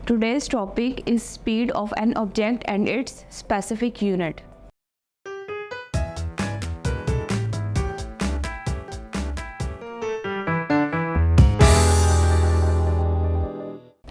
Today's topic is speed of an object and its specific unit.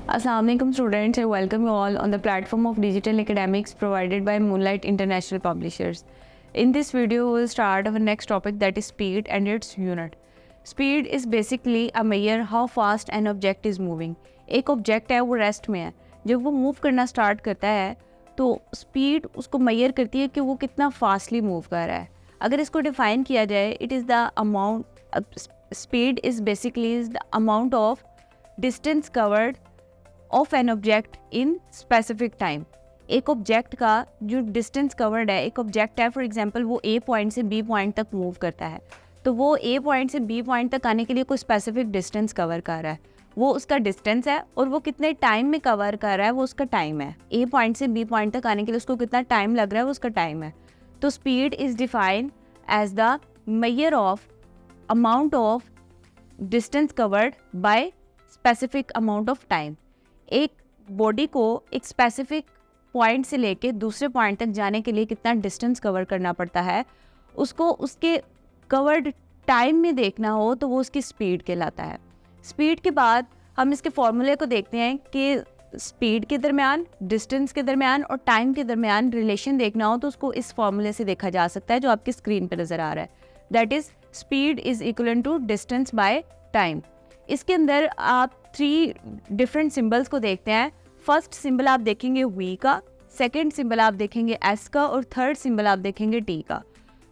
Assalamualaikum students, I welcome you all on the platform of digital academics provided by Moonlight International Publishers. In this video, we will start our next topic, that is speed and its unit. Speed is basically a measure how fast an object is moving. एक object है वो rest में है, जब वो move करना start करता है तो स्पीड उसको मेजर करती है कि वो कितना फास्टली मूव कर रहा है. अगर इसको डिफाइन किया जाए, it is the amount, speed is basically is the amount of distance covered of an object in specific time. एक ऑब्जेक्ट का जो डिस्टेंस कवर्ड है, एक ऑब्जेक्ट है फॉर एग्जांपल वो ए पॉइंट से बी पॉइंट तक मूव करता है, तो वो ए पॉइंट से बी पॉइंट तक आने के लिए कोई स्पेसिफिक डिस्टेंस कवर कर रहा है, वो उसका डिस्टेंस है. और वो कितने टाइम में कवर कर रहा है वो उसका टाइम है. ए पॉइंट से बी पॉइंट तक आने के लिए उसको कितना टाइम लग रहा है वो उसका टाइम है. तो speed is defined as the measure of amount of distance covered by specific amount of time. एक बॉडी को एक स्पेसिफिक पॉइंट से लेके दूसरे पॉइंट तक जाने के लिए कितना डिस्टेंस कवर करना पड़ता है, उसको उसके कवर्ड टाइम में देखना हो तो वो उसकी स्पीड कहलाता है. स्पीड के बाद हम इसके फॉर्मूले को देखते हैं कि स्पीड के दरमियान, डिस्टेंस के दरमियान और टाइम के दरमियान रिलेशन देखना हो तो उसको इस फॉर्मूले से देखा जा सकता है जो आपकी स्क्रीन पर नज़र आ रहा है. That is speed is equal to distance by time. इसके अंदर आप 3 डिफरेंट सिंबल्स को देखते हैं. फर्स्ट सिंबल आप देखेंगे वी का, सेकंड सिंबल आप देखेंगे एस का और थर्ड सिंबल आप देखेंगे टी का.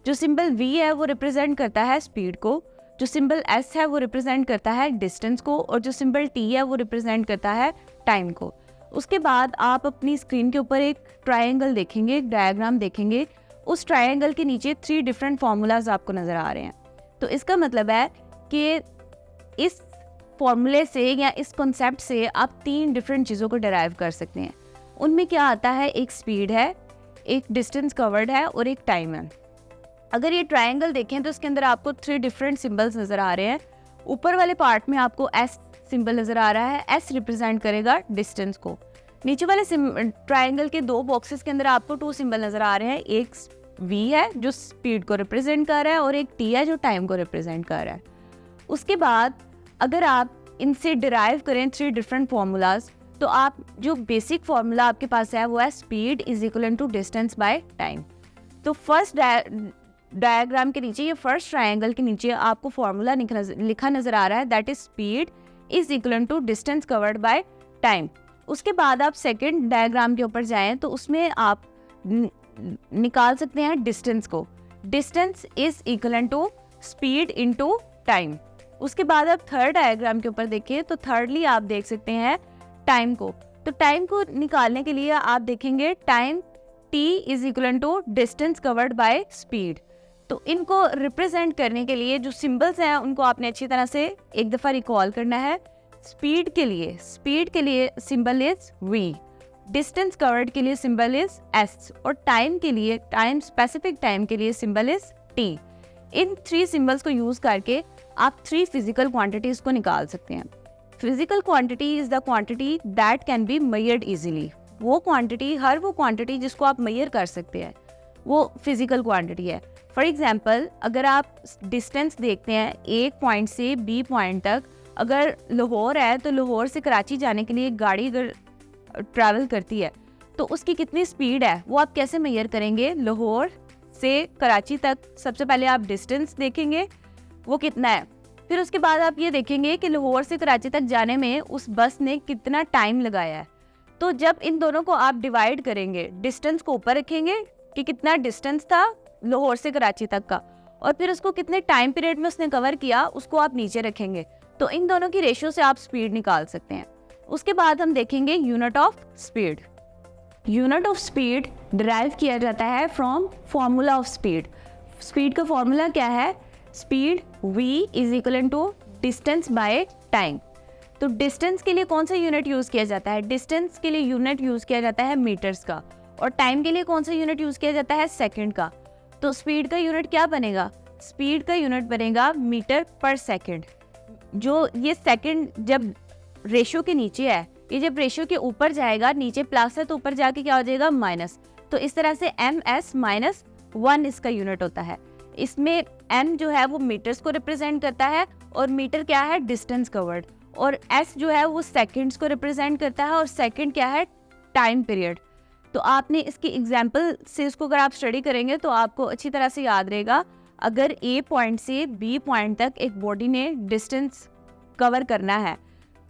जो सिंबल वी है वो रिप्रेजेंट करता है स्पीड को, जो सिंबल एस है वो रिप्रेजेंट करता है डिस्टेंस को और जो सिंबल टी है वो रिप्रेजेंट करता है टाइम को. उसके बाद आप अपनी स्क्रीन के ऊपर एक ट्रायंगल देखेंगे, एक डायग्राम देखेंगे. उस ट्रायंगल के नीचे 3 डिफरेंट फार्मूलाज आपको नज़र आ रहे हैं. तो इसका मतलब है कि इस फॉर्मूले से या इस कॉन्सेप्ट से आप 3 डिफरेंट चीज़ों को डिराइव कर सकते हैं. उनमें क्या आता है, एक स्पीड है, एक डिस्टेंस कवर्ड है और एक टाइम है. अगर ये ट्रायंगल देखें तो इसके अंदर आपको 3 डिफरेंट सिंबल्स नज़र आ रहे हैं. ऊपर वाले पार्ट में आपको एस सिंबल नज़र आ रहा है, एस रिप्रेजेंट करेगा डिस्टेंस को. नीचे वाले ट्रायंगल के 2 बॉक्सेस के अंदर आपको 2 सिंबल नज़र आ रहे हैं. एक वी है जो स्पीड को रिप्रेजेंट कर रहा है और एक टी है जो टाइम को रिप्रेजेंट कर रहा है. उसके बाद अगर आप इनसे डिराइव करें 3 डिफरेंट फार्मूलाज, तो आप जो बेसिक फार्मूला आपके पास है वो है speed is equal to distance by time. तो फर्स्ट डायग्राम के नीचे, ये फर्स्ट ट्रायंगल के नीचे आपको फार्मूला लिखा नज़र आ रहा है, that is speed is equal to distance covered by time. उसके बाद आप सेकेंड डायग्राम के ऊपर जाएँ तो उसमें आप निकाल सकते हैं डिस्टेंस को. Distance is equal to speed into time. उसके बाद आप थर्ड डायग्राम के ऊपर देखिए तो थर्डली आप देख सकते हैं टाइम को. तो टाइम को निकालने के लिए आप देखेंगे time t is equal to distance covered by speed. तो इनको रिप्रेजेंट करने के लिए जो सिंबल्स हैं उनको आपने अच्छी तरह से एक दफ़ा रिकॉल करना है. स्पीड के लिए symbol is v, distance covered के लिए सिंबल इज s और टाइम के लिए, टाइम स्पेसिफिक टाइम के लिए symbol is t. In 3 symbols को यूज़ करके आप 3 फिजिकल क्वांटिटीज़ को निकाल सकते हैं. Physical quantity is the quantity that can be measured easily. वो क्वांटिटी जिसको आप मेजर कर सकते हैं वो फिजिकल क्वांटिटी है. फॉर एग्जांपल अगर आप डिस्टेंस देखते हैं एक पॉइंट से बी पॉइंट तक, अगर लाहौर है तो लाहौर से कराची जाने के लिए एक गाड़ी अगर ट्रैवल करती है तो उसकी कितनी स्पीड है वो आप कैसे मेजर करेंगे. लाहौर से कराची तक सबसे पहले आप डिस्टेंस देखेंगे वो कितना है, फिर उसके बाद आप ये देखेंगे कि लाहौर से कराची तक जाने में उस बस ने कितना टाइम लगाया है. तो जब इन दोनों को आप डिवाइड करेंगे, डिस्टेंस को ऊपर रखेंगे कि कितना डिस्टेंस था लाहौर से कराची तक का, और फिर उसको कितने टाइम पीरियड में उसने कवर किया उसको आप नीचे रखेंगे, तो इन दोनों की रेशियो से आप स्पीड निकाल सकते हैं. उसके बाद हम देखेंगे unit of speed. Unit of speed derive किया जाता है from formula of speed. Speed का फॉर्मूला क्या है, speed v is equal to distance by time. तो डिस्टेंस के लिए कौन सा यूनिट यूज़ किया जाता है, डिस्टेंस के लिए यूनिट यूज़ किया जाता है मीटर्स का, और टाइम के लिए कौन सा यूनिट यूज़ किया जाता है, सेकंड का. तो स्पीड का यूनिट क्या बनेगा, स्पीड का यूनिट बनेगा मीटर पर सेकंड. जो ये सेकंड जब रेशियो के नीचे है ये जब रेशियो के ऊपर जाएगा, नीचे प्लस है तो ऊपर जाके क्या हो जाएगा माइनस, तो इस तरह से ms माइनस 1 इसका यूनिट होता है। इसमें m जो है वो मीटर्स को रिप्रेजेंट करता है और मीटर क्या है डिस्टेंस कवर्ड, और s जो है वो सेकंड्स को रिप्रेजेंट करता है और सेकंड क्या है टाइम पीरियड। तो आपने इसकी एग्जांपल से इसको अगर आप स्टडी करेंगे तो आपको अच्छी तरह से याद रहेगा। अगर A पॉइंट से B पॉइंट तक एक बॉडी ने डिस्टेंस कवर करना है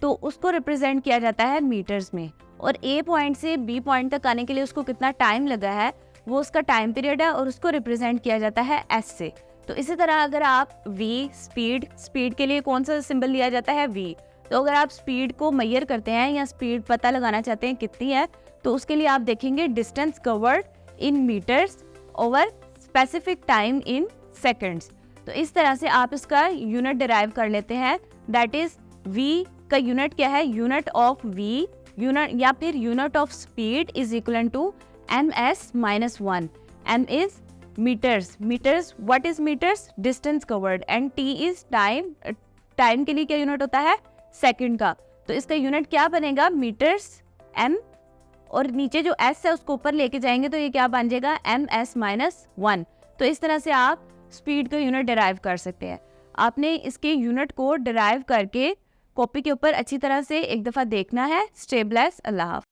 तो उसको रिप्रेजेंट किया जाता है मीटर्स में, और A पॉइंट से B पॉइंट तक आने के लिए उसको कितना टाइम लगा है वो उसका टाइम पीरियड है और उसको रिप्रेजेंट किया जाता है S से। तो इसी तरह अगर आप V स्पीड के लिए कौन सा सिंबल लिया जाता है V, तो अगर आप स्पीड को मेजर करते हैं या स्पीड पता लगाना चाहते हैं कितनी है तो उसके लिए आप देखेंगे distance covered in meters over specific time in seconds. तो इस तरह से आप इसका यूनिट डिराइव कर लेते हैं, दैट इज V का यूनिट क्या है, यूनिट ऑफ V यूनिट या फिर unit of speed is equal to ms minus 1। m is meters, what is meters distance covered, and t is time के लिए क्या यूनिट होता है सेकंड का। तो इसका यूनिट क्या बनेगा मीटर्स m, और नीचे जो s है उसको ऊपर लेके जाएंगे तो ये क्या बन जाएगा ms माइनस 1। तो इस तरह से आप स्पीड का यूनिट डिराइव कर सकते हैं। आपने इसके यूनिट को डिराइव करके कॉपी के ऊपर अच्छी तरह से एक दफ़ा देखना है। स्टे ब्लेस, अल्लाह हाफ़िज़।